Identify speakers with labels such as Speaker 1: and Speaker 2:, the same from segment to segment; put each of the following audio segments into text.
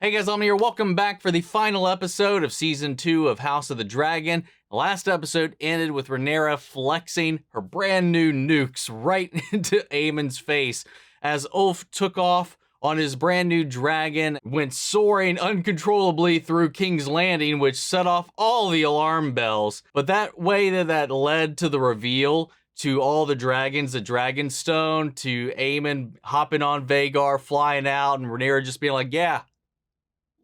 Speaker 1: Hey guys, I'm here. Welcome back for the final episode of Season 2 of House of the Dragon. The last episode ended with Rhaenyra flexing her brand new nukes right into Aemond's face as Ulf took off on his brand new dragon, went soaring uncontrollably through King's Landing, which set off all the alarm bells. But that way that led to the reveal to all the dragons, the Dragonstone, to Aemond hopping on Vhagar, flying out, and Rhaenyra just being like, yeah,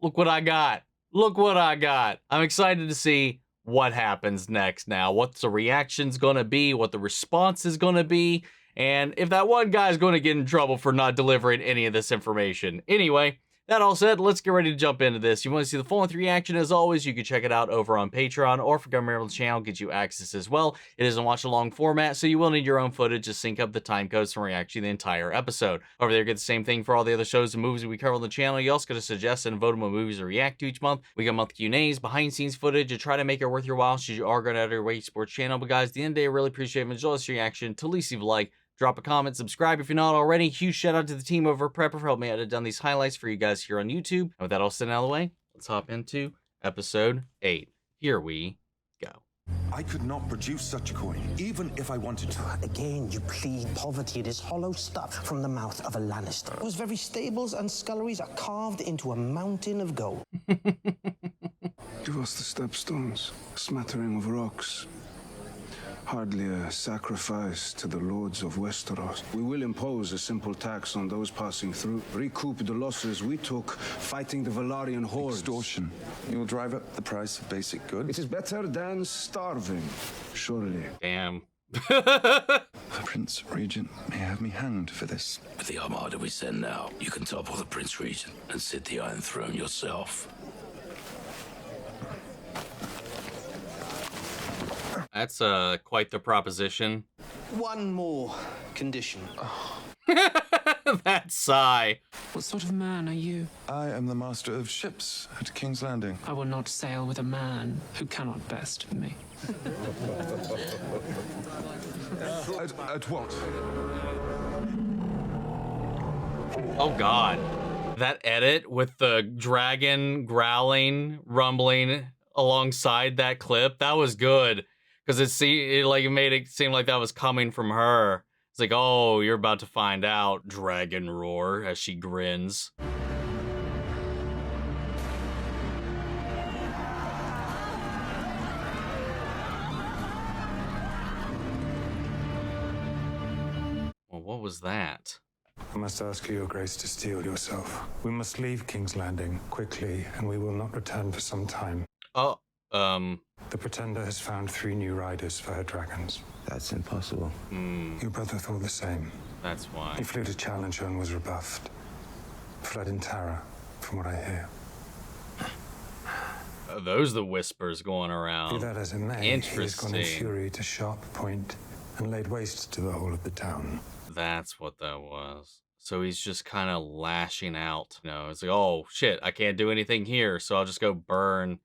Speaker 1: look what I got. Look what I got. I'm excited to see what happens next now, what the reaction's gonna be, what the response is gonna be, and if that one guy's gonna get in trouble for not delivering any of this information. Anyway, that all said, let's get ready to jump into this. You want to see the full-length reaction, as always, you can check it out over on Patreon, or if you're on the channel, get you access as well. It is a watch-along format, so you will need your own footage to sync up the time codes from reacting to the entire episode. Over there, you get the same thing for all the other shows and movies we cover on the channel. You also get to suggest and vote on what movies to react to each month. We got monthly Q&As, behind-the-scenes footage, to try to make it worth your while should you are going out of your way to support the channel. But guys, at the end of the day, I really appreciate it. Enjoy this reaction. To least leave a like, drop a comment, subscribe if you're not already. Huge shout out to the team over at Prepper for helping me out. I've done these highlights for you guys here on YouTube. And with that all said out of the way, let's hop into episode 8. Here we go.
Speaker 2: I could not produce such a coin, even if I wanted to.
Speaker 3: Again, you plead poverty. It is hollow stuff from the mouth of a Lannister, whose very stables and sculleries are carved into a mountain of gold.
Speaker 4: Give us the stepstones, a smattering of rocks. Hardly a sacrifice to the lords of Westeros. We will impose a simple tax on those passing through. Recoup the losses we took fighting the Velaryon hordes.
Speaker 2: Extortion. You will drive up the price of basic goods.
Speaker 4: It is better than starving, surely.
Speaker 1: Damn.
Speaker 2: The Prince Regent may have me hanged for this.
Speaker 5: With the armada we send now, you can topple the Prince Regent and sit the Iron Throne yourself.
Speaker 1: That's quite the proposition.
Speaker 3: One more condition.
Speaker 1: That sigh.
Speaker 6: What sort of man are you?
Speaker 2: I am the master of ships at King's Landing.
Speaker 6: I will not sail with a man who cannot best me.
Speaker 2: At what?
Speaker 1: Oh god. That edit with the dragon growling, rumbling alongside that clip, that was good. Because it made it seem like that was coming from her. It's like, oh, you're about to find out, dragon roar, as she grins. Well, what was that?
Speaker 4: I must ask you, Your Grace, to steel yourself. We must leave King's Landing quickly, and we will not return for some time.
Speaker 1: Oh,
Speaker 4: The Pretender has found 3 new riders for her dragons.
Speaker 5: That's impossible.
Speaker 4: Your brother thought the same.
Speaker 1: that's why.
Speaker 4: He flew to challenge her and was rebuffed. Fled in terror, from what I hear.
Speaker 1: Those are the whispers going
Speaker 4: Be
Speaker 1: around.
Speaker 4: that as it may, he has gone in
Speaker 1: Interesting.
Speaker 4: fury to Sharp Point and laid waste to the whole of the town.
Speaker 1: That's what that was. So he's just kind of lashing out. You know, it's like, oh, shit, I can't do anything here, so I'll just go burn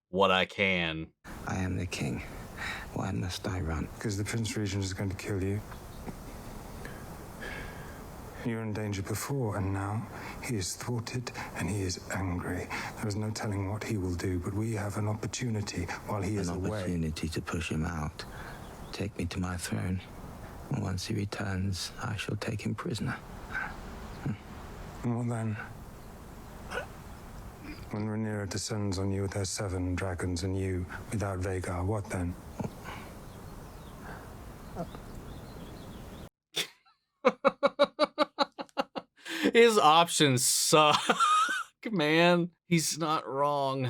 Speaker 1: what I can.
Speaker 5: I am the king. Why must I run?
Speaker 4: Because the Prince Regent is going to kill you. You were in danger before, and now he is thwarted and he is angry. There is no telling what he will do, but we have an opportunity while he is
Speaker 5: An
Speaker 4: away.
Speaker 5: opportunity to push him out. Take me to my throne. And once he returns, I shall take him prisoner.
Speaker 4: And what then? When Rhaenyra descends on you with her 7 dragons and you without Vhagar, what then?
Speaker 1: His options suck, man. He's not wrong.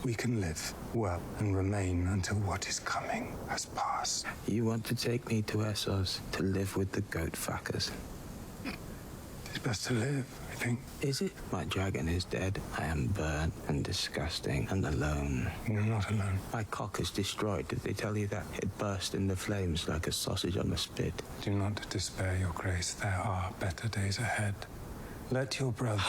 Speaker 4: We can live well and remain until what is coming has passed.
Speaker 5: You want to take me to Essos to live with the goat fuckers?
Speaker 4: It's best to live, I think.
Speaker 5: Is it? My dragon is dead. I am burnt and disgusting and alone.
Speaker 4: You're not alone.
Speaker 5: My cock is destroyed. Did they tell you that? It burst in the flames like a sausage on a spit.
Speaker 4: Do not despair, Your Grace. There are better days ahead. Let your brother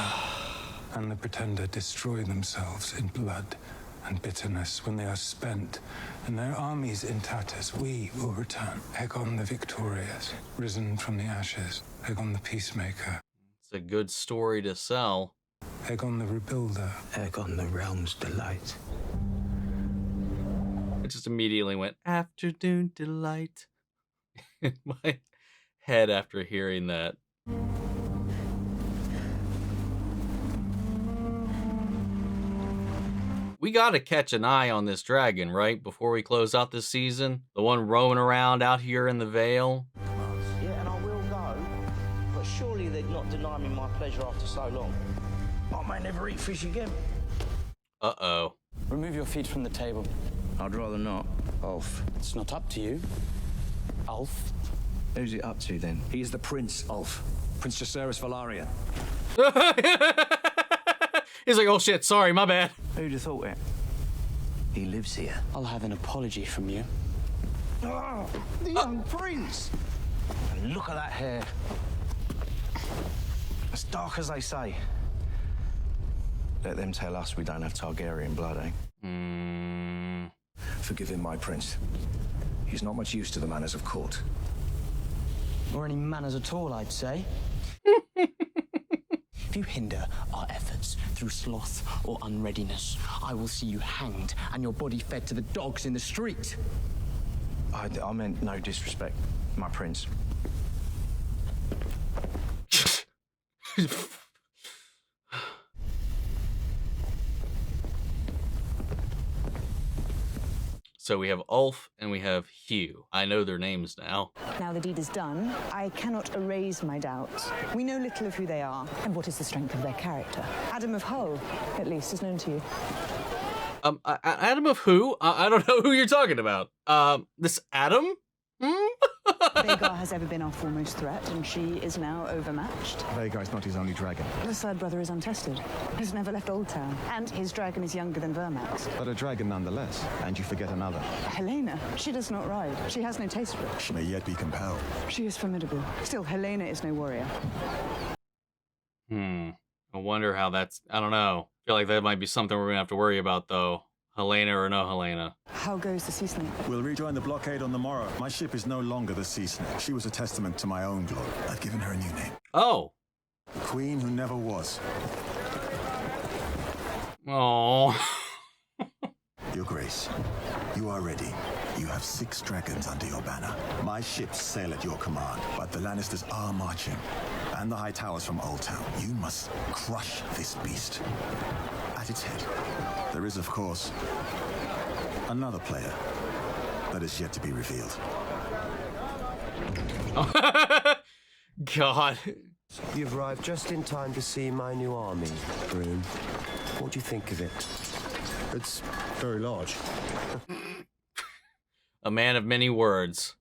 Speaker 4: and the Pretender destroy themselves in blood and bitterness. When they are spent and their armies in tatters, we will return. Aegon the victorious, risen from the ashes. Aegon the peacemaker.
Speaker 1: It's a good story to sell.
Speaker 4: Aegon the Rebuilder.
Speaker 5: Aegon the realm's delight.
Speaker 1: I just immediately went, Afternoon Delight, in my head after hearing that. We gotta catch an eye on this dragon, right? Before we close out this season? The one roaming around out here in the Vale?
Speaker 3: Yeah, and I will go, but surely they'd not deny me my pleasure after so long. I may never eat fish again.
Speaker 1: Uh-oh.
Speaker 7: Remove your feet from the table.
Speaker 3: I'd rather not. Ulf.
Speaker 7: It's not up to you. Ulf.
Speaker 3: Who's it up to then?
Speaker 8: He is the Prince, Ulf. Prince Jacaerys Velaryon.
Speaker 1: He's like, oh shit, sorry, my bad.
Speaker 3: Who'd have thought it? He lives here.
Speaker 7: I'll have an apology from you.
Speaker 3: Oh, the young prince! And look at that hair. As dark as they say. Let them tell us we don't have Targaryen blood, eh?
Speaker 8: Forgive him, my prince. He's not much use to the manners of court.
Speaker 3: Or any manners at all, I'd say.
Speaker 7: If you hinder our efforts through sloth or unreadiness, I will see you hanged and your body fed to the dogs in the street.
Speaker 3: I meant no disrespect, my prince.
Speaker 1: So we have Ulf and we have Hugh. I know their names now.
Speaker 9: Now the deed is done, I cannot erase my doubts. We know little of who they are, and what is the strength of their character. Adam of Hull, at least, is known to you.
Speaker 1: Adam of who? I don't know who you're talking about. This Adam?
Speaker 9: Vhagar has ever been our foremost threat, and she is now overmatched.
Speaker 2: Vhagar's not his only dragon.
Speaker 9: The third brother is untested. He's never left Old Town, and his dragon is younger than Vermax.
Speaker 2: But a dragon nonetheless. And you forget another.
Speaker 9: Helena, she does not ride. She has no taste for it.
Speaker 2: She may yet be compelled.
Speaker 9: She is formidable. Still, Helena is no warrior.
Speaker 1: I wonder how that's... I don't know. I feel like that might be something we're gonna have to worry about, though. Helena or no Helena.
Speaker 9: How goes the sea snake?
Speaker 10: We'll rejoin the blockade on the morrow. My ship is no longer the sea snake. She was a testament to my own glory. I've given her a new name.
Speaker 1: Oh.
Speaker 10: Queen who never was.
Speaker 1: Oh.
Speaker 10: Your Grace, you are ready. You have 6 dragons under your banner. My ships sail at your command, but the Lannisters are marching. And the high towers from Old Town. You must crush this beast. At its head, there is, of course, another player that is yet to be revealed.
Speaker 1: God.
Speaker 11: You've arrived just in time to see my new army, Groom. What do you think of it?
Speaker 10: It's very large.
Speaker 1: A man of many words.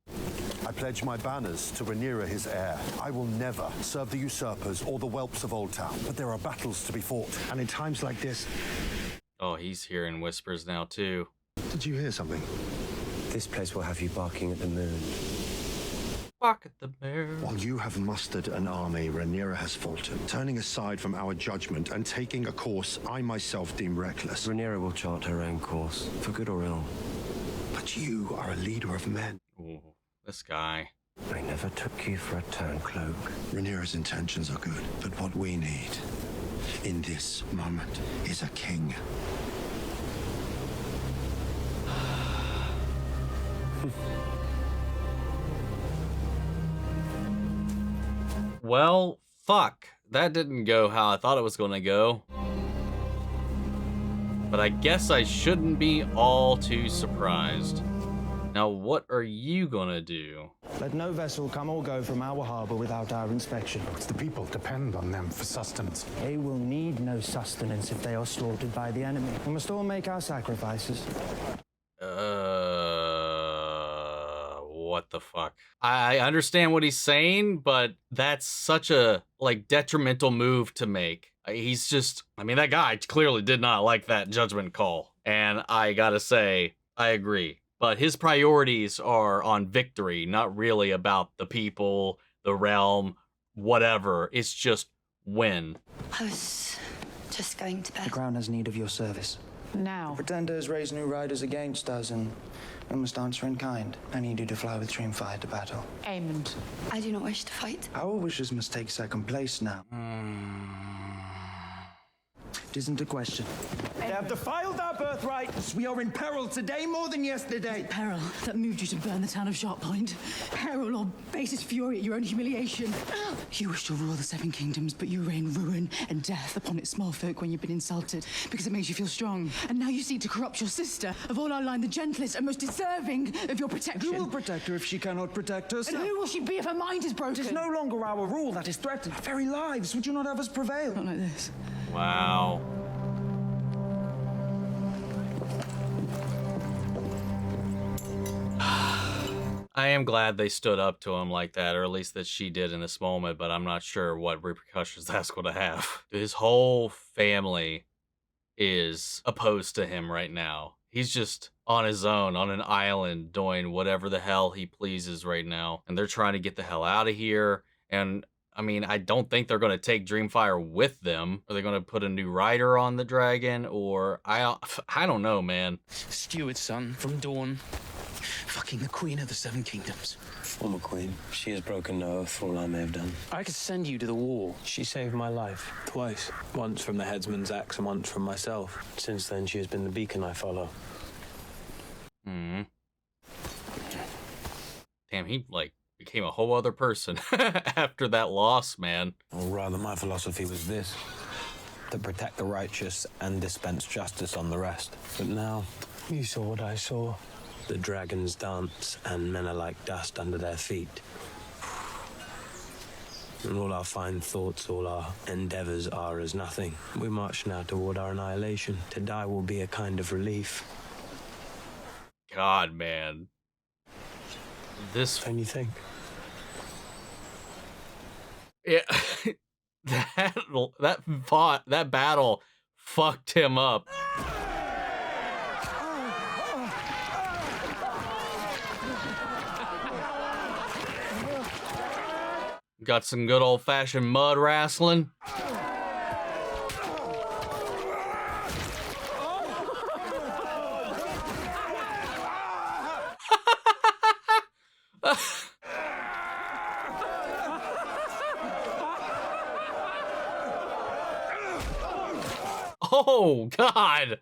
Speaker 12: I pledge my banners to Rhaenyra, his heir. I will never serve the usurpers or the whelps of Old Town, but there are battles to be fought.
Speaker 10: And in times like this...
Speaker 1: Oh, he's hearing whispers now, too.
Speaker 10: Did you hear something?
Speaker 11: This place will have you barking at the moon.
Speaker 1: Bark at the moon.
Speaker 13: While you have mustered an army, Rhaenyra has faltered, turning aside from our judgment and taking a course I myself deem reckless.
Speaker 11: Rhaenyra will chart her own course, for good or ill.
Speaker 13: But you are a leader of men.
Speaker 1: Ooh, this guy.
Speaker 11: I never took you for a turncloak.
Speaker 13: Rhaenyra's intentions are good, but what we need in this moment is a king.
Speaker 1: Well, fuck. That didn't go how I thought it was gonna go. But I guess I shouldn't be all too surprised. Now, what are you gonna do?
Speaker 3: Let no vessel come or go from our harbor without our inspection.
Speaker 4: It's the people depend on them for sustenance.
Speaker 3: They will need no sustenance if they are slaughtered by the enemy. We must all make our sacrifices.
Speaker 1: What the fuck? I understand what he's saying, but that's such a, like, detrimental move to make. He's just, I mean, that guy clearly did not like that judgment call. And I gotta say, I agree. But his priorities are on victory, not really about the people, the realm, whatever. It's just win.
Speaker 14: I was just going to bed.
Speaker 3: The crown has need of your service.
Speaker 9: Now.
Speaker 3: The pretenders raise new riders against us, and we must answer in kind. I need you to fly with Dreamfire to battle.
Speaker 9: Aemond.
Speaker 14: I do not wish to fight.
Speaker 3: Our wishes must take second place now.
Speaker 11: It isn't a question.
Speaker 15: They have defiled our birthrights. We are in peril today more than yesterday.
Speaker 16: Peril that moved you to burn the town of Sharppoint. Peril or basest fury at your own humiliation. You wish to rule the Seven Kingdoms, but you rain ruin and death upon its small folk when you've been insulted, because it makes you feel strong. And now you seek to corrupt your sister, of all our line the gentlest and most deserving of your protection.
Speaker 11: Who will protect her if she cannot protect herself?
Speaker 16: And who will she be if her mind is broken?
Speaker 11: It is no longer our rule that is threatened. Our very lives, would you not have us prevail?
Speaker 16: Not like this.
Speaker 1: Wow. I am glad they stood up to him like that, or at least that she did in this moment, but I'm not sure what repercussions that's going to have. His whole family is opposed to him right now. He's just on his own, on an island, doing whatever the hell he pleases right now. And they're trying to get the hell out of here. And I mean, I don't think they're going to take Dreamfire with them. Are they going to put a new rider on the dragon? Or I don't know, man.
Speaker 7: Steward's son from Dawn. Fucking the Queen of the Seven Kingdoms.
Speaker 11: Former queen. She has broken no oath for all I may have done.
Speaker 7: I could send you to the war.
Speaker 11: She saved my life. Twice. Once from the headsman's axe and once from myself. Since then, she has been the beacon I follow.
Speaker 1: Damn, he, like, became a whole other person after that loss, man.
Speaker 5: Or rather, my philosophy was this. To protect the righteous and dispense justice on the rest.
Speaker 11: But now, you saw what I saw. The dragons dance, and men are like dust under their feet. And all our fine thoughts, all our endeavors are as nothing. We march now toward our annihilation. To die will be a kind of relief.
Speaker 1: God, man. This...
Speaker 11: Don't you think?
Speaker 1: Yeah. that battle fucked him up. Got some good old-fashioned mud wrestling. Oh, God.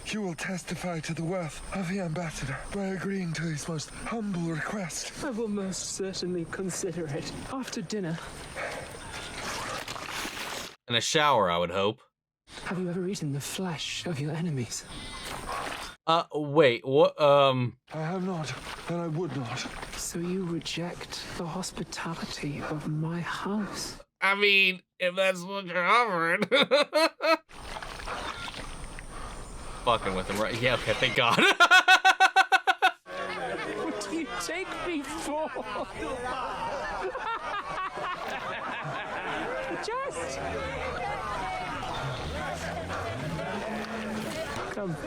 Speaker 2: You will testify to the worth of the ambassador by agreeing to his most humble request.
Speaker 6: I will most certainly consider it after dinner.
Speaker 1: In a shower, I would hope.
Speaker 6: Have you ever eaten the flesh of your enemies?
Speaker 1: Wait, what,
Speaker 2: I have not, and I would not.
Speaker 6: So you reject the hospitality of my house?
Speaker 1: I mean, if that's what you're offering. Fucking with him, right? Yeah, okay, thank God.
Speaker 6: What do you take me for? Just... Come.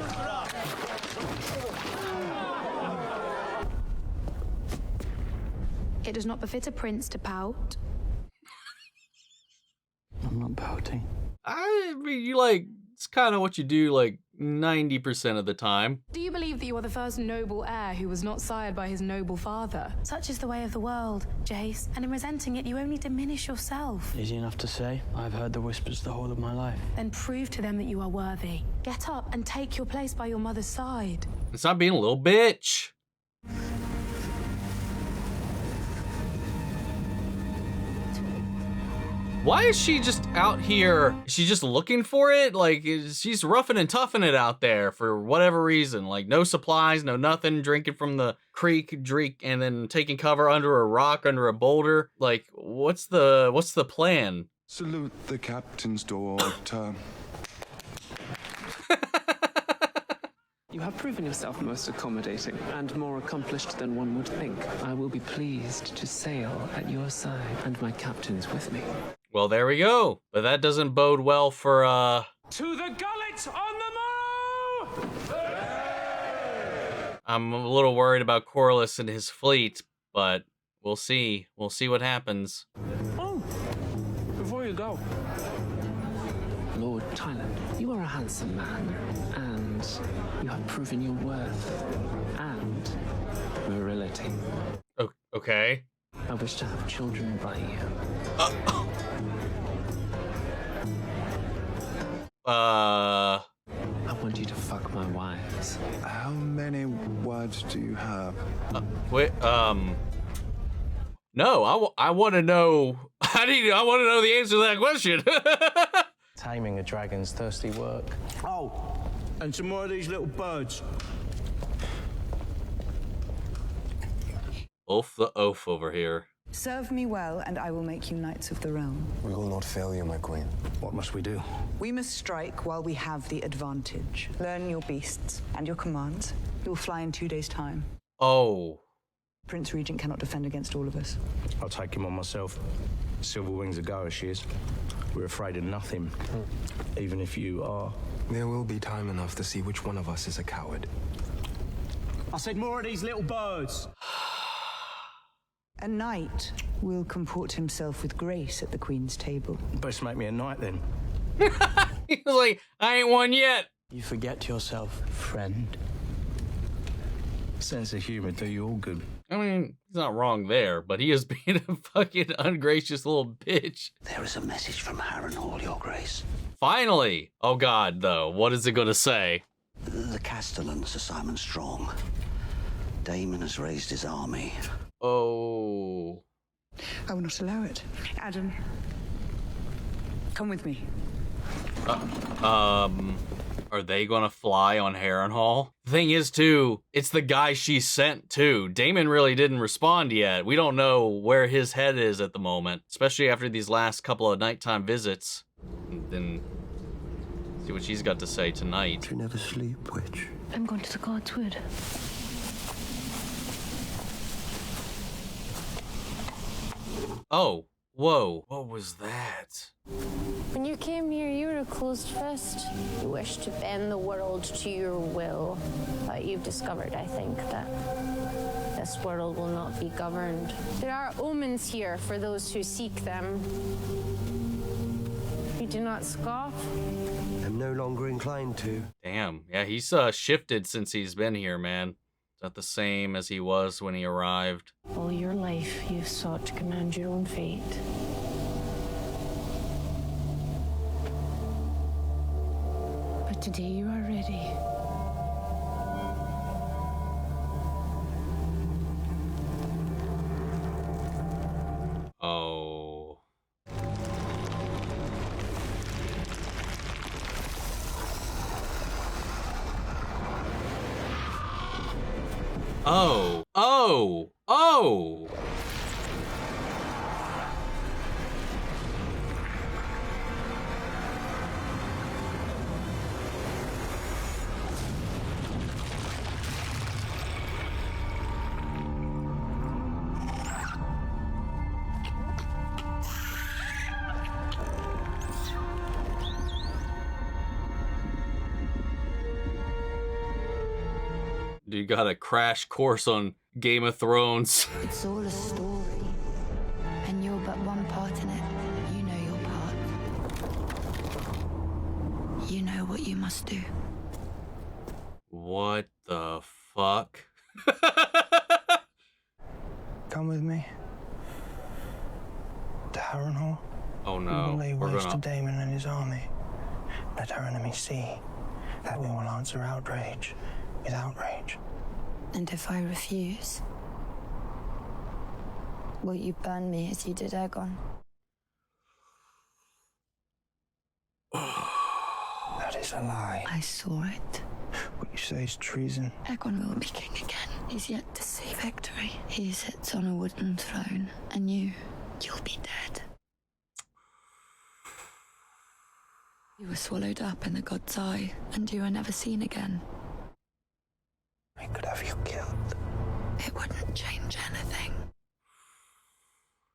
Speaker 17: It does not befit a prince to pout.
Speaker 11: I'm not pouting.
Speaker 1: I mean, you like, it's kind of what you do like 90% of the time.
Speaker 17: Do you believe that you are the first noble heir who was not sired by his noble father? Such is the way of the world, Jace, and in resenting it, you only diminish yourself.
Speaker 11: Easy enough to say. I've heard the whispers the whole of my life.
Speaker 17: Then prove to them that you are worthy. Get up and take your place by your mother's side.
Speaker 1: It's not being a little bitch. Why is she just out here? Is she just looking for it? Like, she's roughing and toughing it out there for whatever reason. Like, no supplies, no nothing, drinking from the creek, and then taking cover under a rock, under a boulder. Like, what's the plan?
Speaker 2: Salute the captain's daughter.
Speaker 6: You have proven yourself most accommodating and more accomplished than one would think. I will be pleased to sail at your side, and my captain's with me.
Speaker 1: Well, there we go. But that doesn't bode well for,
Speaker 6: To the gullet on the morrow!
Speaker 1: I'm a little worried about Corlys and his fleet, but we'll see. We'll see what happens.
Speaker 6: Oh, before you go, Lord Tyland, you are a handsome man, and you have proven your worth and virility.
Speaker 1: Okay.
Speaker 6: I wish to have children by you. I want you to fuck my wives.
Speaker 2: How many wives do you have?
Speaker 1: No, I want to know. I want to know the answer to that question.
Speaker 6: Taming a dragon's thirsty work.
Speaker 15: Oh, and some more of these little birds.
Speaker 1: Oaf the oaf over here.
Speaker 9: Serve me well, and I will make you knights of the realm.
Speaker 8: We will not fail you, my queen. What must we do?
Speaker 9: We must strike while we have the advantage. Learn your beasts and your commands. You will fly in 2 days' time.
Speaker 1: Oh.
Speaker 9: Prince Regent cannot defend against all of us.
Speaker 8: I'll take him on myself. Silver Wings a go as she is. We're afraid of nothing, even if you are.
Speaker 11: There will be time enough to see which one of us is a coward.
Speaker 15: I said more of these little birds.
Speaker 9: A knight will comport himself with grace at the Queen's table.
Speaker 8: Best make me a knight then.
Speaker 1: He was like, I ain't one yet.
Speaker 6: You forget yourself, friend.
Speaker 8: Sense of humor do you all good.
Speaker 1: I mean, he's not wrong there, but he is being a fucking ungracious little bitch.
Speaker 18: There is a message from Harrenhal, Your Grace.
Speaker 1: Finally! Oh god, though, what is it gonna say?
Speaker 18: The Castellan, Sir Simon Strong. Daemon has raised his army.
Speaker 1: Oh.
Speaker 9: I will not allow it. Adam, come with me.
Speaker 1: Are they gonna fly on Harrenhal? The thing is, too, it's the guy she sent, too. Daemon really didn't respond yet. We don't know where his head is at the moment, especially after these last couple of nighttime visits. And then see what she's got to say tonight.
Speaker 18: You never sleep, witch.
Speaker 17: I'm going to the Godswood.
Speaker 1: Oh, whoa, what was that?
Speaker 19: When you came here, you were a closed fist. You wished to bend the world to your will. But you've discovered, I think, that this world will not be governed. There are omens here for those who seek them. You do not scoff.
Speaker 18: I'm no longer inclined to.
Speaker 1: Damn, yeah, he's shifted since he's been here, man. Is that the same as he was when he arrived?
Speaker 19: All your life, you've sought to command your own fate. But today you are ready.
Speaker 1: Oh. Oh. Oh. Oh. You got a crash course on Game of Thrones.
Speaker 14: It's all a story, and you're but one part in it. You know your part. You know what you must do.
Speaker 1: What the fuck?
Speaker 3: Come with me. To Harrenhal.
Speaker 1: Oh
Speaker 3: We
Speaker 1: no.
Speaker 3: will lay
Speaker 1: We're
Speaker 3: waste
Speaker 1: gonna...
Speaker 3: to Daemon and his army. Let our enemies see that we will answer outrage with outrage.
Speaker 14: And if I refuse, will you burn me as you did Aegon?
Speaker 3: That is a lie.
Speaker 14: I saw it.
Speaker 3: What you say is treason.
Speaker 14: Aegon will be king again. He's yet to see victory. He sits on a wooden throne, and you'll be dead. You were swallowed up in the god's eye, and you were never seen again.
Speaker 3: I could have you killed.
Speaker 14: It wouldn't change anything.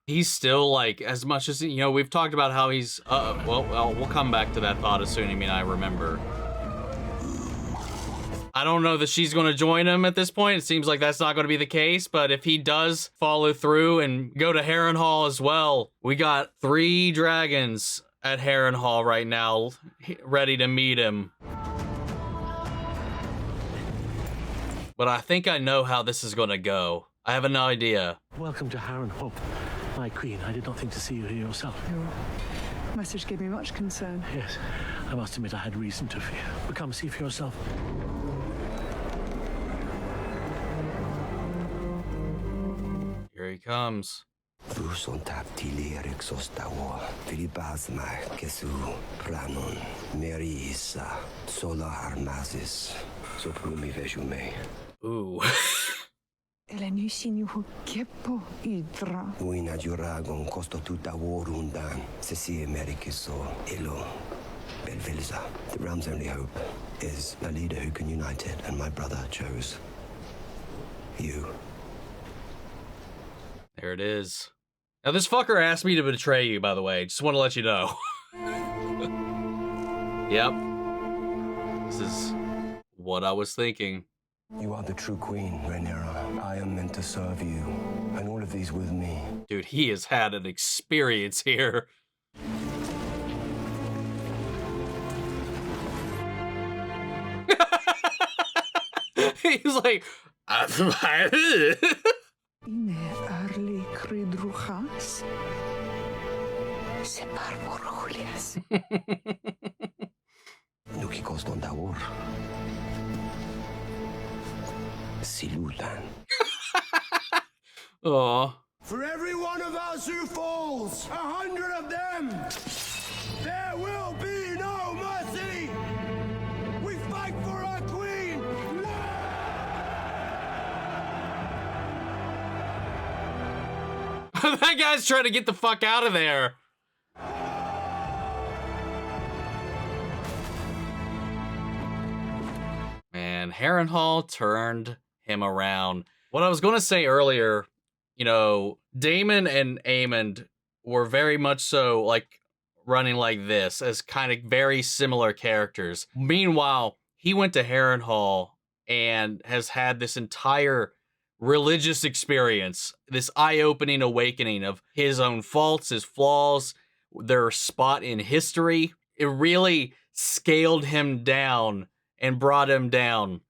Speaker 1: He's still like, as much as, you know, we've talked about how he's, well, we'll come back to that thought assuming I remember. I don't know that she's going to join him at this point. It seems like that's not going to be the case, but if he does follow through and go to Harrenhal as well, we got 3 dragons at Harrenhal right now, ready to meet him. But I think I know how this is going to go. I have an idea.
Speaker 6: Welcome to Harrenhal, my queen. I did not think to see you here yourself.
Speaker 16: Message gave me much concern.
Speaker 20: Yes, I must admit I had reason to fear. But come see for yourself.
Speaker 1: Here he comes. Ooh.
Speaker 5: Uina juragon costo tuta warundan, sesi Amerikiso, elo, belvilza. The realm's only hope is a leader who can unite it, and my brother chose you.
Speaker 1: There it is. Now this fucker asked me to betray you, by the way. Just want to let you know. Yep. This is what I was thinking.
Speaker 5: You are the true queen, Rhaenyra. I am meant to serve you, and all of these with me.
Speaker 1: Dude, he has had an experience here. He's like,
Speaker 5: Nuki koston dawor. Silutan.
Speaker 1: Aw.
Speaker 15: For every one of us who falls, 100 of them, there will be no mercy. We fight for our queen.
Speaker 1: That guy's trying to get the fuck out of there. Man, Harrenhal turned him around. What I was going to say earlier, you know, Daemon and Aemond were very much so like running like this as kind of very similar characters. Meanwhile, he went to Harrenhal and has had this entire religious experience, this eye-opening awakening of his own faults, his flaws, their spot in history. It really scaled him down and brought him down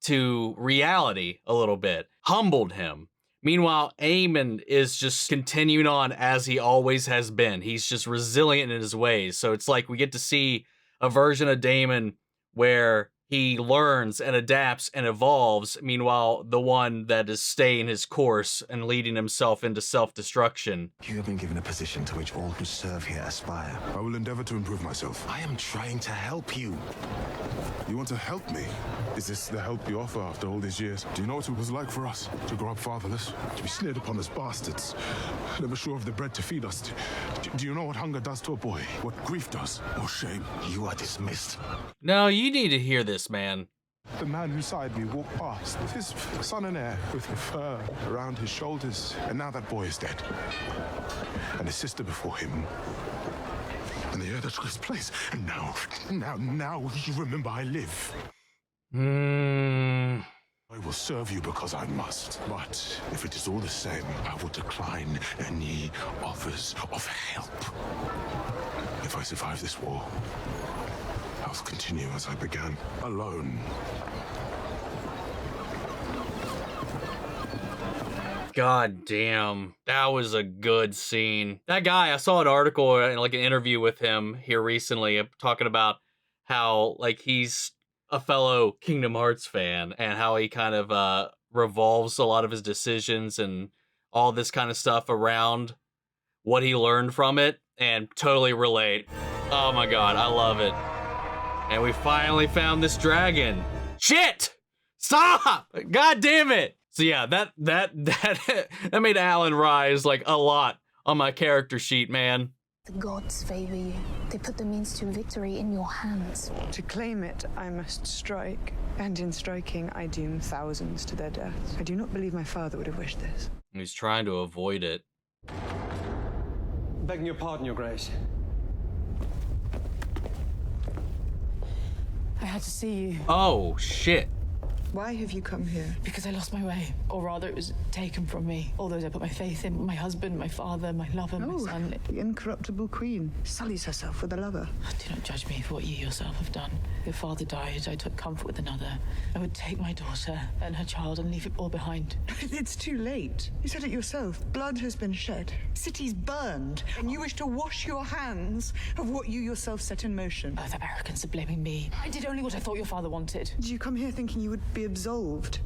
Speaker 1: to reality a little bit, humbled him. Meanwhile, Aemond is just continuing on as he always has been. He's just resilient in his ways. So it's like we get to see a version of Daemon where he learns and adapts and evolves. Meanwhile, the one that is staying his course and leading himself into self-destruction.
Speaker 10: You have been given a position to which all who serve here aspire. I will endeavor to improve myself. I am trying to help you.
Speaker 2: You want to help me? Is this the help you offer after all these years? Do you know what it was like for us? To grow up fatherless? To be sneered upon as bastards? Never sure of the bread to feed us? Do you know what hunger does to a boy? What grief does? Or shame? You are dismissed.
Speaker 1: No, you need to hear this, man.
Speaker 2: The man who side me walked past with his son and heir, with the fur around his shoulders, and now that boy is dead. And his sister before him. And the heir that took his place. And now you remember I live. I will serve you because I must. But if it is all the same, I will decline any offers of help. If I survive this war, I'll continue as I began, alone.
Speaker 1: God damn, that was a good scene. That guy, I saw an article and like an interview with him here recently talking about how like he's a fellow Kingdom Hearts fan and how he kind of revolves a lot of his decisions and all this kind of stuff around what he learned from it, and totally relate. Oh my God, I love it. And we finally found this dragon. Shit! Stop! God damn it! So yeah, that made Alan rise like a lot on my character sheet, man.
Speaker 17: The gods favor you. They put the means to victory in your hands.
Speaker 9: To claim it, I must strike. And in striking, I doom thousands to their deaths. I do not believe my father would have wished this.
Speaker 1: He's trying to avoid it.
Speaker 21: Begging your pardon, Your Grace.
Speaker 16: I had to see you.
Speaker 1: Oh, shit.
Speaker 16: Why have you come here? Because I lost my way, or rather it was taken from me. All those I put my faith in, my husband, my father, my lover, my son.
Speaker 9: The incorruptible queen sullies herself with a lover.
Speaker 16: Do not judge me for what you yourself have done. Your father died, I took comfort with another. I would take my daughter and her child and leave it all behind.
Speaker 9: It's too late. You said it yourself. Blood has been shed. Cities burned. And you wish to wash your hands of what you yourself set in motion.
Speaker 16: Both Americans are blaming me. I did only what I thought your father wanted.
Speaker 9: Did you come here thinking you would be absolved?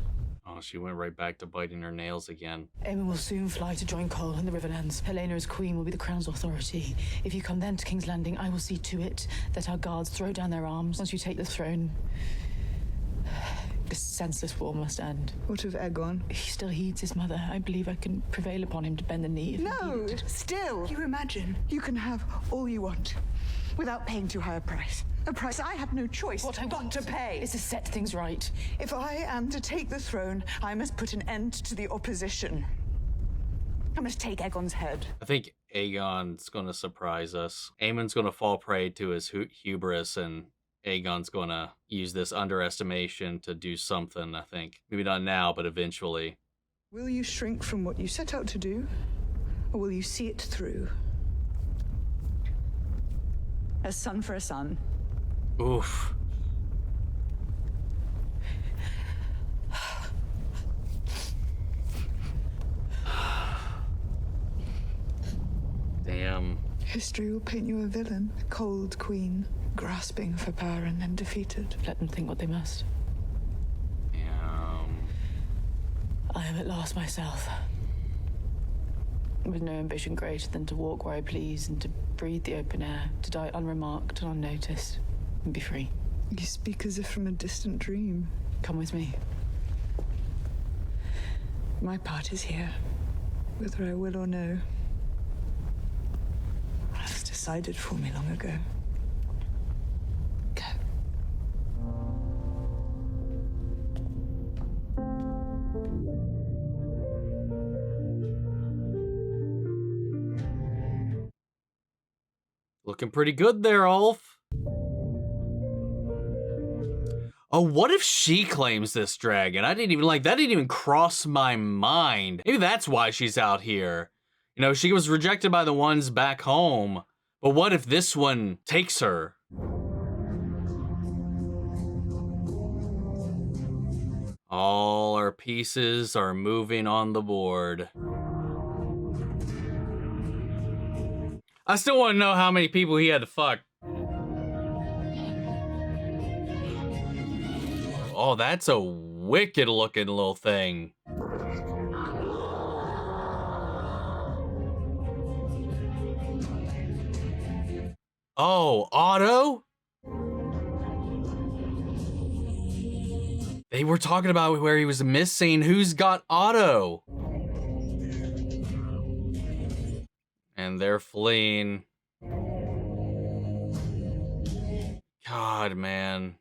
Speaker 1: Oh, she went right back to biting her nails again.
Speaker 16: Aemond will soon fly to join Cole in the Riverlands. Helena as queen will be the crown's authority. If you come then to King's Landing, I will see to it that our guards throw down their arms. Once you take the throne, this senseless war must end.
Speaker 9: What of Aegon?
Speaker 16: He still heeds his mother. I believe I can prevail upon him to bend the knee.
Speaker 9: No, still. You imagine you can have all you want without paying too high a price. A price I have no choice but to pay.
Speaker 16: Is to set things right.
Speaker 9: If I am to take the throne, I must put an end to the opposition. I must take Aegon's head.
Speaker 1: I think Aegon's going to surprise us. Aemond's going to fall prey to his hubris, and Aegon's going to use this underestimation to do something, I think. Maybe not now, but eventually.
Speaker 9: Will you shrink from what you set out to do, or will you see it through? A son for a son.
Speaker 1: Oof. Damn.
Speaker 9: History will paint you a villain, a cold queen, grasping for power and then defeated.
Speaker 16: Let them think what they must. I am at last myself. With no ambition greater than to walk where I please and to breathe the open air, to die unremarked and unnoticed, and be free.
Speaker 9: You speak as if from a distant dream.
Speaker 16: Come with me.
Speaker 9: My part is here, whether I will or no. It was decided for me long ago. Go.
Speaker 1: Looking pretty good there, Ulf. Oh, what if she claims this dragon? That didn't even cross my mind. Maybe that's why she's out here. You know, she was rejected by the ones back home. But what if this one takes her? All our pieces are moving on the board. I still want to know how many people he had to fuck. Oh, that's a wicked looking little thing. Oh, Otto? They were talking about where he was missing. Who's got Otto? And they're fleeing. God, man.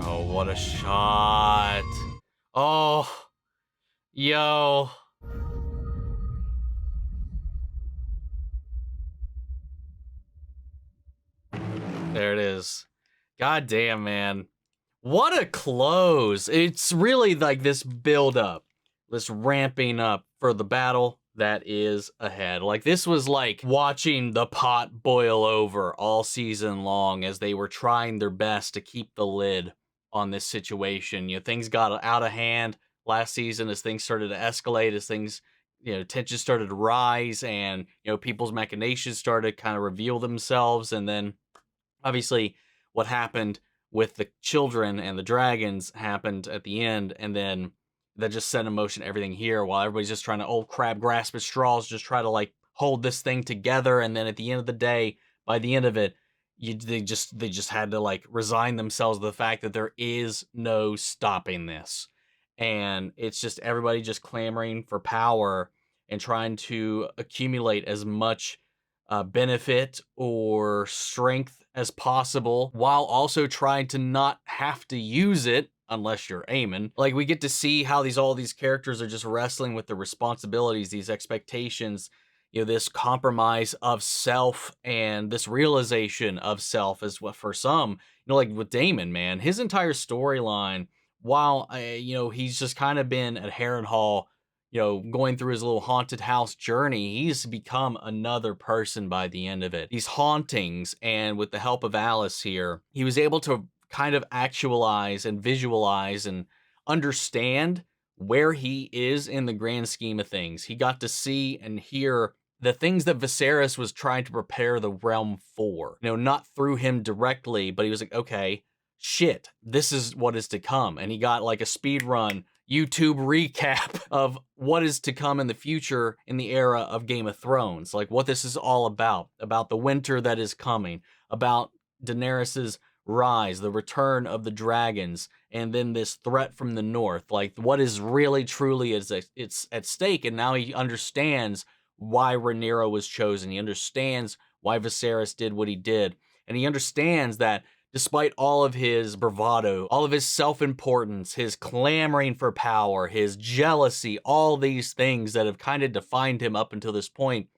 Speaker 1: Oh, what a shot. Oh, yo. There it is. God damn, man. What a close. It's really like this build up, this ramping up for the battle that is ahead. Like, this was like watching the pot boil over all season long as they were trying their best to keep the lid on this situation. You know, things got out of hand last season as things started to escalate, as things, you know, tensions started to rise, and, you know, people's machinations started to kind of reveal themselves. And then obviously what happened with the children and the dragons happened at the end, and then that just set in motion everything here, while everybody's just trying to old crab grasp at straws, just try to like hold this thing together. And then at the end of the day, by the end of it, they just had to like resign themselves to the fact that there is no stopping this. And it's just everybody just clamoring for power and trying to accumulate as much benefit or strength as possible, while also trying to not have to use it unless you're Aemond. Like, we get to see how all these characters are just wrestling with the responsibilities, these expectations, this compromise of self and this realization of self is what for some, like with Daemon, man, his entire storyline, while, he's just kind of been at Harrenhal, going through his little haunted house journey, he's become another person by the end of it. These hauntings, and with the help of Alice here, he was able to kind of actualize and visualize and understand where he is in the grand scheme of things. He got to see and hear the things that Viserys was trying to prepare the realm for. Not through him directly, but he was like, okay, shit, this is what is to come. And he got like a speed run YouTube recap of what is to come in the future in the era of Game of Thrones, like what this is all about the winter that is coming, about Daenerys's rise, the return of the dragons, and then this threat from the north, like what is really truly it's at stake. And now he understands why Rhaenyra was chosen. He understands why Viserys did what he did, and he understands that despite all of his bravado, all of his self-importance, his clamoring for power, his jealousy, all these things that have kind of defined him up until this point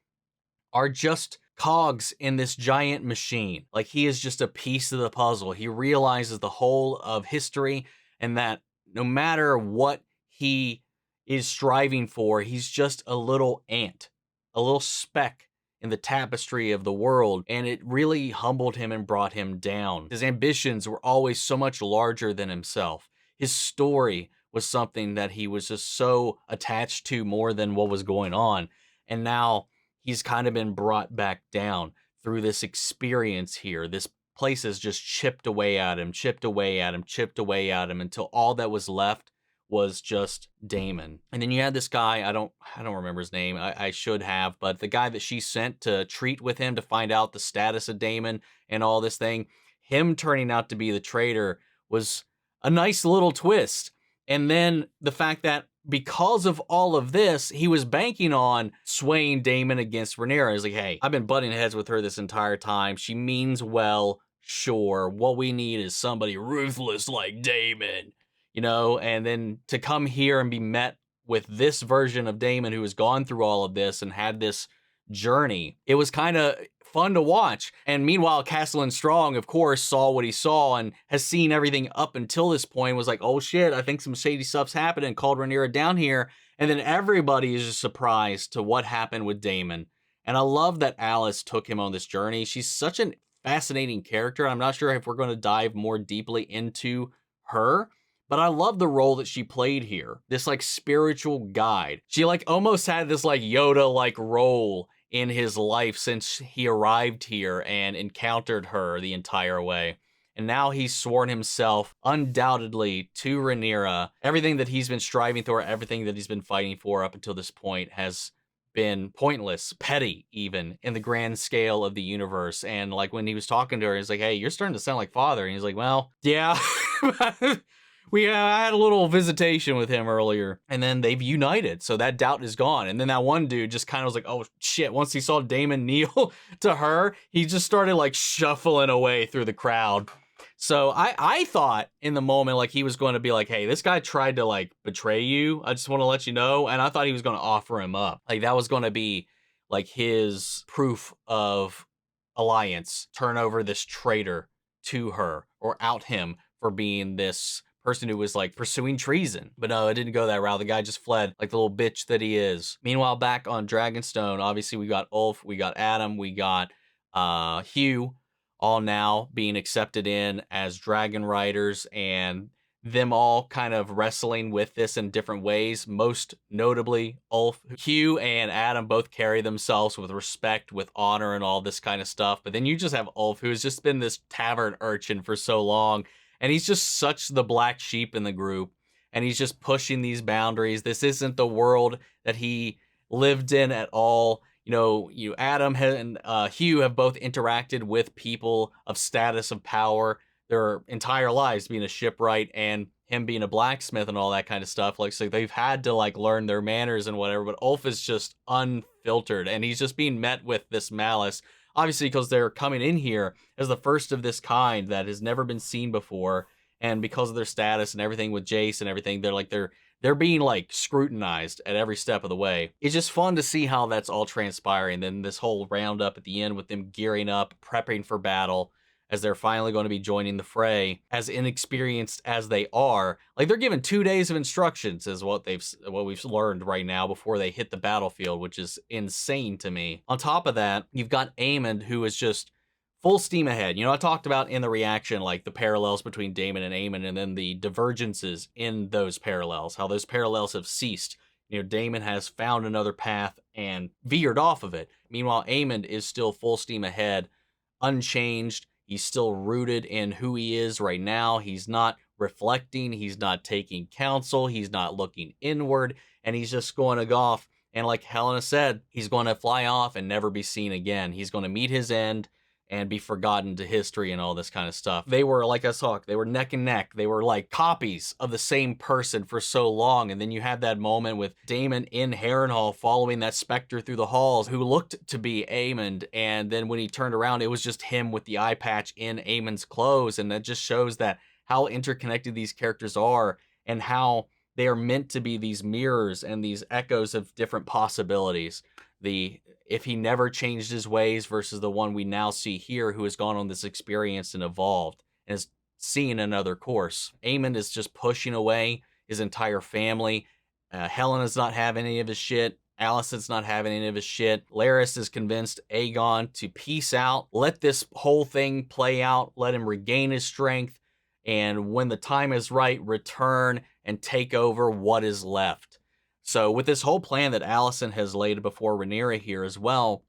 Speaker 1: are just cogs in this giant machine. Like, he is just a piece of the puzzle. He realizes the whole of history, and that no matter what he is striving for, he's just a little ant, a little speck in the tapestry of the world, and it really humbled him and brought him down. His ambitions were always so much larger than himself. His story was something that he was just so attached to more than what was going on, and now he's kind of been brought back down through this experience here. This place has just chipped away at him, chipped away at him, chipped away at him, until all that was left was just Daemon. And then you had this guy, I don't remember his name, I should have, but the guy that she sent to treat with him to find out the status of Daemon and all this thing, him turning out to be the traitor was a nice little twist. And then the fact that because of all of this, he was banking on swaying Daemon against Rhaenyra. He's like, hey, I've been butting heads with her this entire time. She means well, sure. What we need is somebody ruthless like Daemon. And then to come here and be met with this version of Daemon who has gone through all of this and had this journey, it was kind of fun to watch. And meanwhile, Castellan Strong, of course, saw what he saw and has seen everything up until this point, was like, oh shit, I think some shady stuff's happening, called Rhaenyra down here. And then everybody is just surprised to what happened with Daemon. And I love that Alice took him on this journey. She's such a fascinating character. I'm not sure if we're going to dive more deeply into her, but I love the role that she played here. This like spiritual guide. She like almost had this like Yoda like role in his life since he arrived here and encountered her the entire way. And now he's sworn himself undoubtedly to Rhaenyra. Everything that he's been striving for, everything that he's been fighting for up until this point has been pointless, petty even, in the grand scale of the universe. And like when he was talking to her, he's like, hey, you're starting to sound like father. And he's like, well, yeah. I had a little visitation with him earlier, and then they've united, so that doubt is gone. And then that one dude just kind of was like, oh shit, once he saw Daemon kneel to her, he just started like shuffling away through the crowd. So I thought in the moment, like, he was going to be like, hey, this guy tried to like betray you, I just want to let you know. And I thought he was going to offer him up, like that was going to be like his proof of alliance, turn over this traitor to her or out him for being this person who was like pursuing treason. But no, it didn't go that route. The guy just fled like the little bitch that he is. Meanwhile, back on Dragonstone, obviously we got Ulf, we got Adam, we got Hugh, all now being accepted in as dragon riders, and them all kind of wrestling with this in different ways. Most notably, Ulf, Hugh, and Adam both carry themselves with respect, with honor, and all this kind of stuff. But then you just have Ulf, who has just been this tavern urchin for so long, and he's just such the black sheep in the group, and he's just pushing these boundaries. This isn't the world that he lived in at all. Adam and Hugh have both interacted with people of status, of power, their entire lives, being a shipwright and him being a blacksmith and all that kind of stuff. Like, so they've had to like learn their manners and whatever, but Ulf is just unfiltered, and he's just being met with this malice. Obviously, because they're coming in here as the first of this kind that has never been seen before, and because of their status and everything with Jace and everything, they're being like scrutinized at every step of the way. It's just fun to see how that's all transpiring. Then this whole roundup at the end with them gearing up, prepping for battle, as they're finally going to be joining the fray, as inexperienced as they are. Like, they're given 2 days of instructions is what we've learned right now before they hit the battlefield, which is insane to me. On top of that, you've got Aemond, who is just full steam ahead. You know, I talked about in the reaction, like the parallels between Daemon and Aemond, and then the divergences in those parallels, how those parallels have ceased. You know, Daemon has found another path and veered off of it. Meanwhile, Aemond is still full steam ahead, unchanged. He's still rooted in who he is right now. He's not reflecting. He's not taking counsel. He's not looking inward. And he's just going to go off. And like Helena said, he's going to fly off and never be seen again. He's going to meet his end and be forgotten to history and all this kind of stuff. They were, like us talked, they were neck and neck. They were like copies of the same person for so long. And then you had that moment with Daemon in Harrenhal following that specter through the halls who looked to be Aemond. And then when he turned around, it was just him with the eye patch in Aemond's clothes. And that just shows that how interconnected these characters are and how they are meant to be these mirrors and these echoes of different possibilities. If he never changed his ways versus the one we now see here, who has gone on this experience and evolved and is seeing another course. Aemond is just pushing away his entire family. Helena's not having any of his shit. Alicent's not having any of his shit. Larys is convinced Aegon to peace out, let this whole thing play out, let him regain his strength, and when the time is right, return and take over what is left. So with this whole plan that Alicent has laid before Rhaenyra here as well,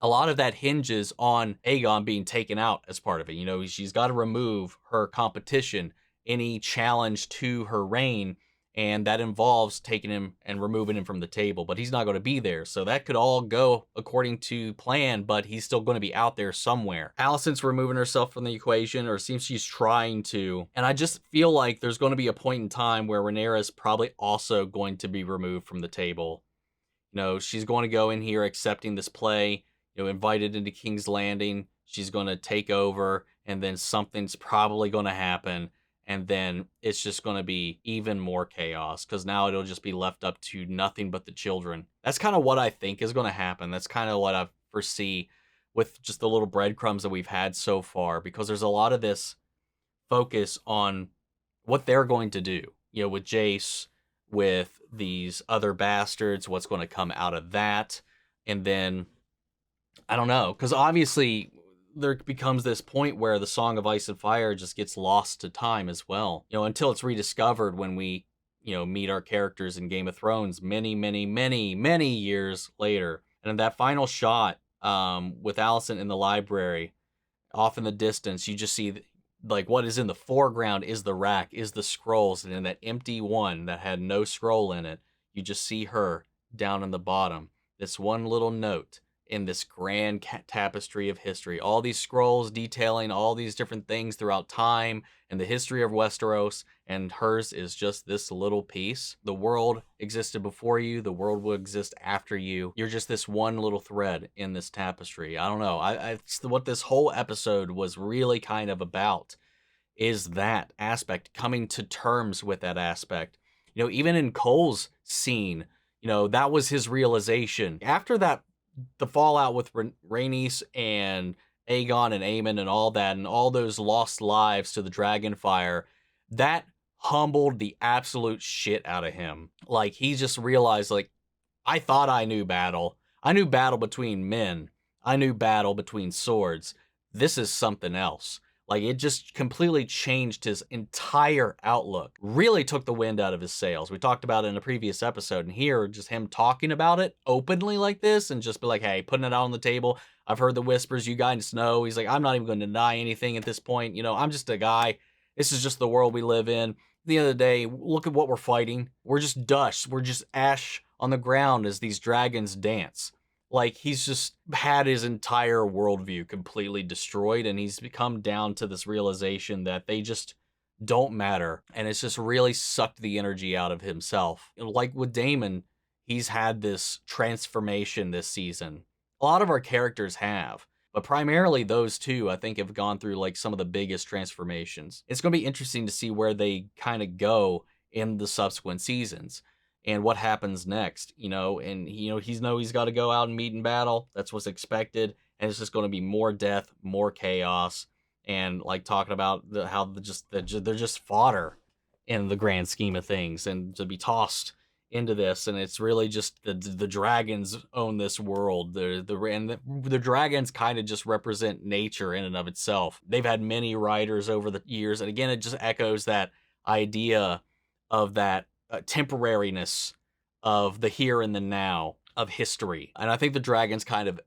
Speaker 1: a lot of that hinges on Aegon being taken out as part of it. You know, she's got to remove her competition, any challenge to her reign, and that involves taking him and removing him from the table. But he's not going to be there, so that could all go according to plan, but he's still going to be out there somewhere. Alicent's removing herself from the equation, or it seems she's trying to, and I just feel like there's going to be a point in time where Rhaenyra is probably also going to be removed from the table. You know, she's going to go in here accepting this play, you know, invited into King's Landing. She's going to take over, and then something's probably going to happen. And then it's just going to be even more chaos, because now it'll just be left up to nothing but the children. That's kind of what I think is going to happen. That's kind of what I foresee with just the little breadcrumbs that we've had so far, because there's a lot of this focus on what they're going to do, you know, with Jace, with these other bastards, what's going to come out of that. And then, I don't know, because obviously there becomes this point where the Song of Ice and Fire just gets lost to time as well. You know, until it's rediscovered when we, you know, meet our characters in Game of Thrones many, many, many, many years later. And in that final shot with Alicent in the library, off in the distance, you just see like what is in the foreground is the rack, is the scrolls. And in that empty one that had no scroll in it, you just see her down in the bottom. This one little note in this grand tapestry of history. All these scrolls detailing all these different things throughout time and the history of Westeros, and hers is just this little piece. The world existed before you. The world will exist after you. You're just this one little thread in this tapestry. I don't know. It's what this whole episode was really kind of about, is that aspect, coming to terms with that aspect. You know, even in Cole's scene, you know, that was his realization. After that, the fallout with Rhaenys and Aegon and Aemond and all that, and all those lost lives to the Dragonfire, that humbled the absolute shit out of him. Like, he just realized, like, I thought I knew battle. I knew battle between men. I knew battle between swords. This is something else. Like, it just completely changed his entire outlook. Really took the wind out of his sails. We talked about it in a previous episode, and here, just him talking about it openly like this, and just be like, hey, putting it out on the table. I've heard the whispers, you guys know. He's like, I'm not even going to deny anything at this point. You know, I'm just a guy. This is just the world we live in. At the end of the day, look at what we're fighting. We're just dust. We're just ash on the ground as these dragons dance. Like, he's just had his entire worldview completely destroyed, and he's become down to this realization that they just don't matter. And it's just really sucked the energy out of himself. Like with Daemon, he's had this transformation this season. A lot of our characters have. But primarily those two, I think, have gone through like some of the biggest transformations. It's going to be interesting to see where they kind of go in the subsequent seasons and what happens next, and he's got to go out and meet in battle. That's what's expected. And it's just going to be more death, more chaos, and like talking about how they're just fodder in the grand scheme of things, and to be tossed into this. And it's really just the dragons own this world. The dragons kind of just represent nature in and of itself. They've had many riders over the years, and again, it just echoes that idea of that temporariness of the here and the now of history. And I think the dragons kind of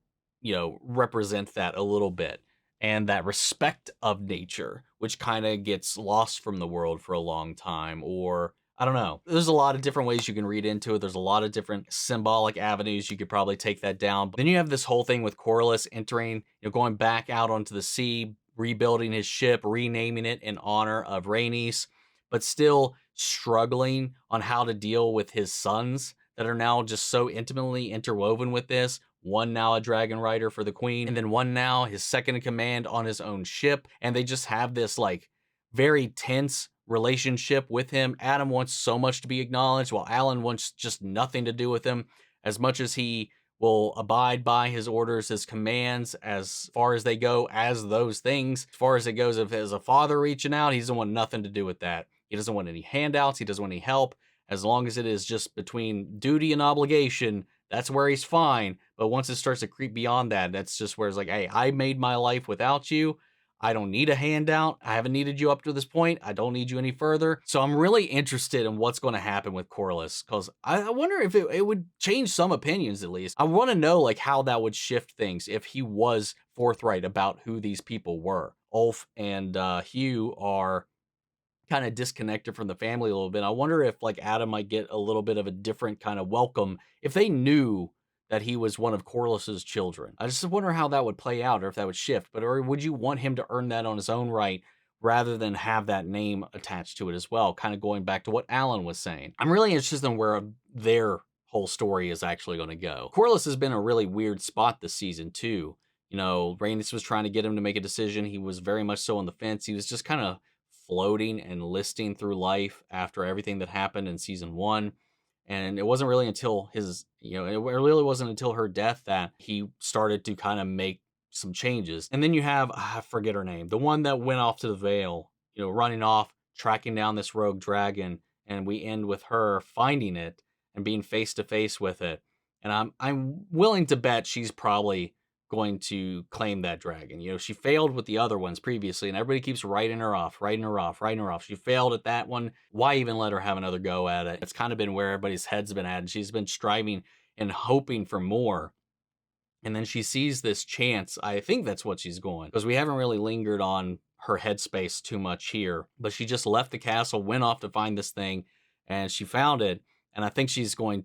Speaker 1: represent that a little bit, and that respect of nature, which kind of gets lost from the world for a long time. Or I don't know. There's a lot of different ways you can read into it. There's a lot of different symbolic avenues you could probably take that down. But then you have this whole thing with Corlys entering, going back out onto the sea, rebuilding his ship, renaming it in honor of Rhaenys, but still struggling on how to deal with his sons that are now just so intimately interwoven with this. One now a dragon rider for the queen, and then one now his second in command on his own ship. And they just have this like very tense relationship with him. Adam wants so much to be acknowledged, while Alan wants just nothing to do with him. As much as he will abide by his orders, his commands, as far as they go as those things, as far as it goes as a father reaching out, he doesn't want nothing to do with that. He doesn't want any handouts. He doesn't want any help. As long as it is just between duty and obligation, that's where he's fine. But once it starts to creep beyond that, that's just where it's like, hey, I made my life without you. I don't need a handout. I haven't needed you up to this point. I don't need you any further. So I'm really interested in what's going to happen with Corlys, because I wonder if it would change some opinions at least. I want to know like how that would shift things if he was forthright about who these people were. Ulf and Hugh are kind of disconnected from the family a little bit. I wonder if like Adam might get a little bit of a different kind of welcome if they knew that he was one of Corlys's children. I just wonder how that would play out, or if that would shift. Or would you want him to earn that on his own right rather than have that name attached to it as well? Kind of going back to what Alan was saying. I'm really interested in where their whole story is actually going to go. Corlys has been a really weird spot this season too. Rhaenys was trying to get him to make a decision. He was very much so on the fence. He was just kind of floating and listing through life after everything that happened in season 1. And it wasn't really until it really wasn't until her death that he started to kind of make some changes. And then you have, I forget her name, the one that went off to the Vale, running off, tracking down this rogue dragon. And we end with her finding it and being face to face with it. And I'm willing to bet she's probably going to claim that dragon. She failed with the other ones previously, and everybody keeps writing her off. She failed at that one. Why even let her have another go at it? It's kind of been where everybody's head's been at, and she's been striving and hoping for more. And then she sees this chance. I think that's what she's going, because we haven't really lingered on her headspace too much here. But she just left the castle, went off to find this thing, and she found it. And I think she's going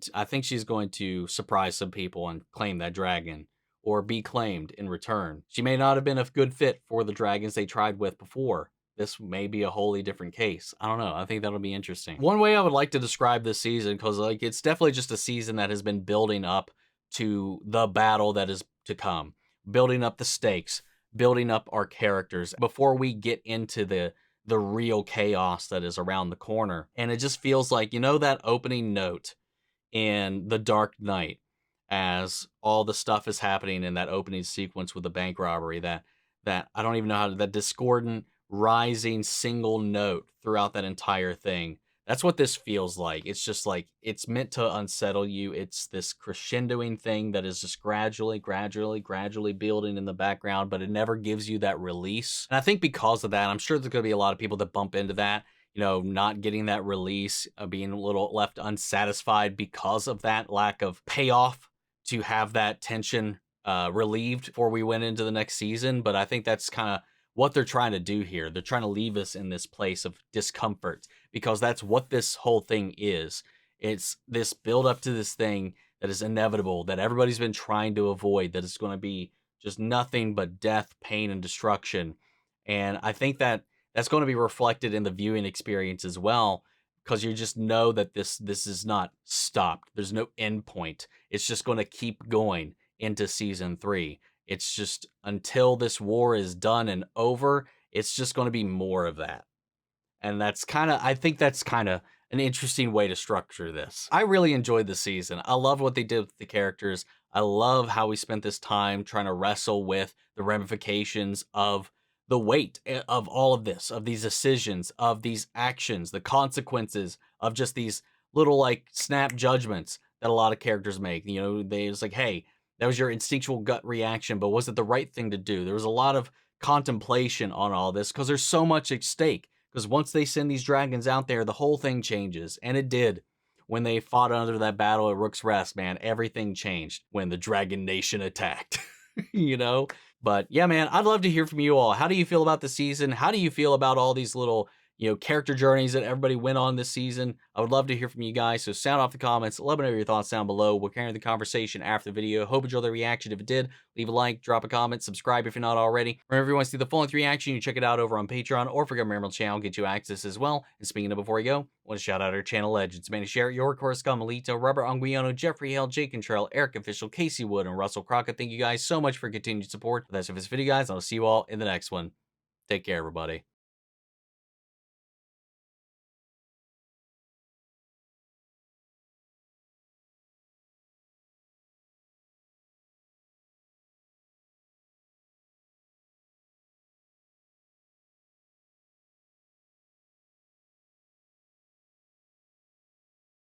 Speaker 1: to surprise some people and claim that dragon, or be claimed in return. She may not have been a good fit for the dragons they tried with before. This may be a wholly different case. I don't know. I think that'll be interesting. One way I would like to describe this season, because it's definitely just a season that has been building up to the battle that is to come, building up the stakes, building up our characters before we get into the real chaos that is around the corner. And it just feels like, that opening note in The Dark Knight, as all the stuff is happening in that opening sequence with the bank robbery, that I don't even know that discordant rising single note throughout that entire thing. That's what this feels like. It's just like, it's meant to unsettle you. It's this crescendoing thing that is just gradually building in the background, but it never gives you that release. And I think because of that, I'm sure there's going to be a lot of people that bump into that, not getting that release, being a little left unsatisfied because of that lack of payoff to have that tension relieved before we went into the next season. But I think that's kind of what they're trying to do here. They're trying to leave us in this place of discomfort, because that's what this whole thing is. It's this build up to this thing that is inevitable, that everybody's been trying to avoid, that is going to be just nothing but death, pain, and destruction. And I think that that's going to be reflected in the viewing experience as well, because you just know that this is not stopped. There's no end point. It's just going to keep going into season 3. It's just until this war is done and over, it's just going to be more of that. And that's kind of, I think that's kind of an interesting way to structure this. I really enjoyed the season. I love what they did with the characters. I love how we spent this time trying to wrestle with the ramifications of the weight of all of this, of these decisions, of these actions, the consequences of just these little like snap judgments that a lot of characters make. You know, it's like, hey, that was your instinctual gut reaction, but was it the right thing to do? There was a lot of contemplation on all this because there's so much at stake. Because once they send these dragons out there, the whole thing changes. And it did. When they fought under that battle at Rook's Rest, man, everything changed when the Dragon Nation attacked. You know? But yeah, man, I'd love to hear from you all. How do you feel about the season? How do you feel about all these little, you know, character journeys that everybody went on this season? I would love to hear from you guys. So sound off the comments. Let me know your thoughts down below. We'll carry the conversation after the video. Hope you enjoyed the reaction. If it did, leave a like, drop a comment, subscribe if you're not already. Remember, if you want to see the full-length reaction, you check it out over on Patreon or forget my Emerald channel, get you access as well. And speaking of before we go, I want to shout out our channel legends. Manny Share, Your Course, Melito, Robert Anguiano, Jeffrey Hale, Jake Contrell, Eric Official, Casey Wood, and Russell Crockett. Thank you guys so much for continued support. That's it for this video, guys. I'll see you all in the next one. Take care, everybody.